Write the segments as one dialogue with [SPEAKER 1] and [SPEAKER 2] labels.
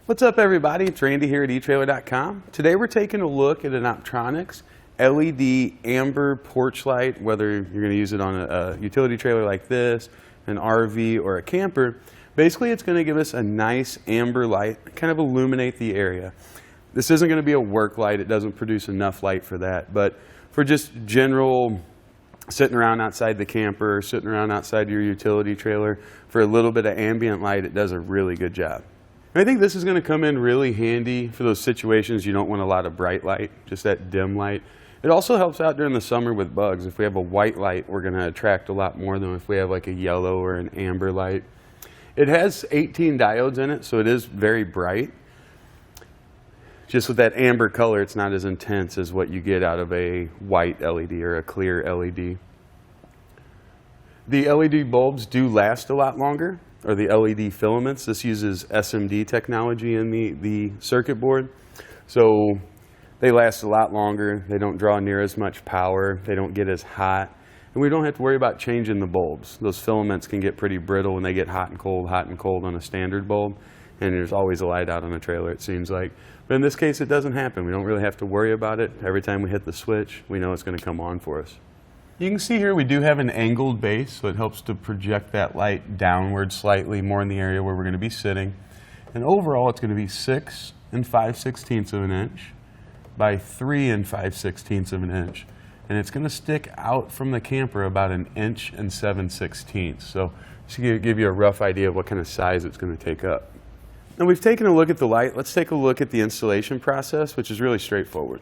[SPEAKER 1] What's up everybody, it's Randy here at etrailer.com. Today we're taking a look at an Optronics LED amber porch light, whether you're going to use it on a utility trailer like this, an RV, or a camper. Basically it's going to give us a nice amber light, kind of illuminate the area. This isn't going to be a work light, it doesn't produce enough light for that, but for just general sitting around outside the camper, sitting around outside your utility trailer, for a little bit of ambient light, it does a really good job. I think this is going to come in really handy for those situations you don't want a lot of bright light, just that dim light. It also helps out during the summer with bugs. If we have a white light, we're going to attract a lot more than if we have like a yellow or an amber light. It has 18 diodes in it, so it is very bright. Just with that amber color, it's not as intense as what you get out of a white LED or a clear LED. The LED bulbs do last a lot longer, or the LED filaments. This uses SMD technology in the circuit board. So they last a lot longer. They don't draw near as much power. They don't get as hot. And we don't have to worry about changing the bulbs. Those filaments can get pretty brittle when they get hot and cold on a standard bulb. And there's always a light out on a trailer, it seems like. But in this case, it doesn't happen. We don't really have to worry about it. Every time we hit the switch, we know it's going to come on for us. You can see here we do have an angled base, so it helps to project that light downward slightly, more in the area where we're going to be sitting. And overall, it's going to be 6 5/16 of an inch by 3 5/16 of an inch. And it's going to stick out from the camper about 1 7/16 inches. So just to give you a rough idea of what kind of size it's going to take up. Now we've taken a look at the light. Let's take a look at the installation process, which is really straightforward.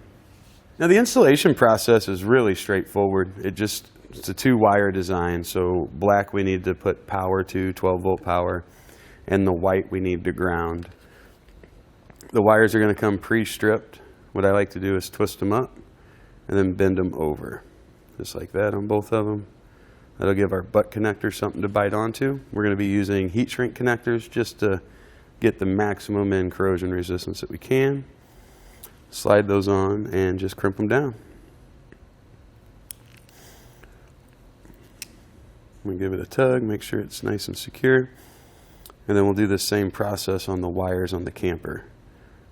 [SPEAKER 1] Now the installation process is really straightforward. It's a 2-wire design. So black we need to put power to, 12-volt power, and the white we need to ground. The wires are going to come pre-stripped. What I like to do is twist them up and then bend them over, just like that on both of them. That'll give our butt connector something to bite onto. We're going to be using heat shrink connectors just to get the maximum in corrosion resistance that we can. Slide those on and just crimp them down. I'm going to give it a tug, make sure it's nice and secure. And then we'll do the same process on the wires on the camper.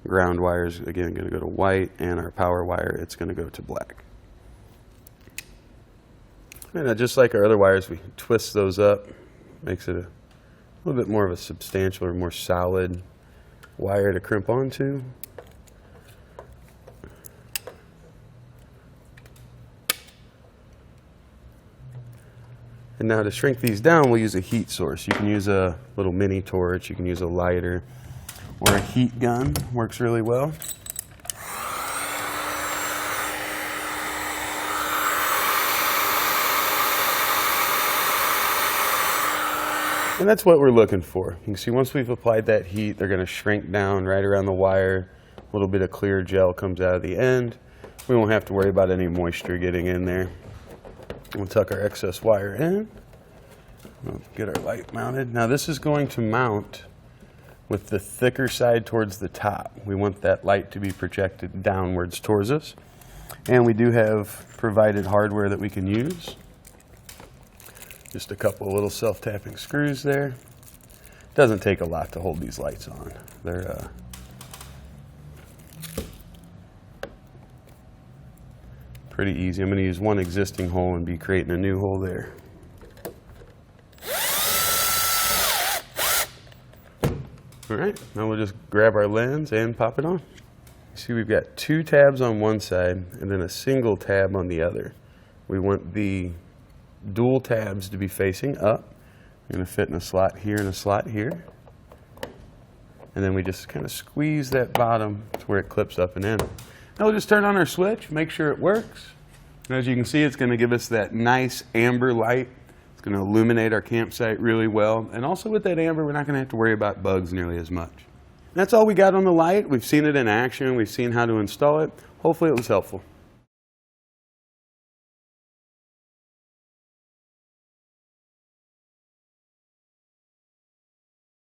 [SPEAKER 1] Ground wires, again, going to go to white, and our power wire, it's going to go to black. And just like our other wires, we twist those up. Makes it a little bit more of a substantial or more solid wire to crimp onto. And now to shrink these down, we'll use a heat source. You can use a little mini torch, you can use a lighter, or a heat gun, works really well. And that's what we're looking for. You can see once we've applied that heat, they're going to shrink down right around the wire. A little bit of clear gel comes out of the end. We won't have to worry about any moisture getting in there. We'll tuck our excess wire in. We'll get our light mounted. Now this is going to mount with the thicker side towards the top. We want that light to be projected downwards towards us. And we do have provided hardware that we can use. Just a couple of little self-tapping screws there. Doesn't take a lot to hold these lights on. They're pretty easy. I'm going to use one existing hole and be creating a new hole there. All right, now we'll just grab our lens and pop it on. See, we've got 2 tabs on one side and then a single tab on the other. We want the dual tabs to be facing up. They're going to fit in a slot here and a slot here. And then we just kind of squeeze that bottom to where it clips up and in. Now we'll just turn on our switch, make sure it works. And as you can see, it's going to give us that nice amber light. It's going to illuminate our campsite really well. And also with that amber, we're not going to have to worry about bugs nearly as much. That's all we got on the light. We've seen it in action. We've seen how to install it. Hopefully it was helpful.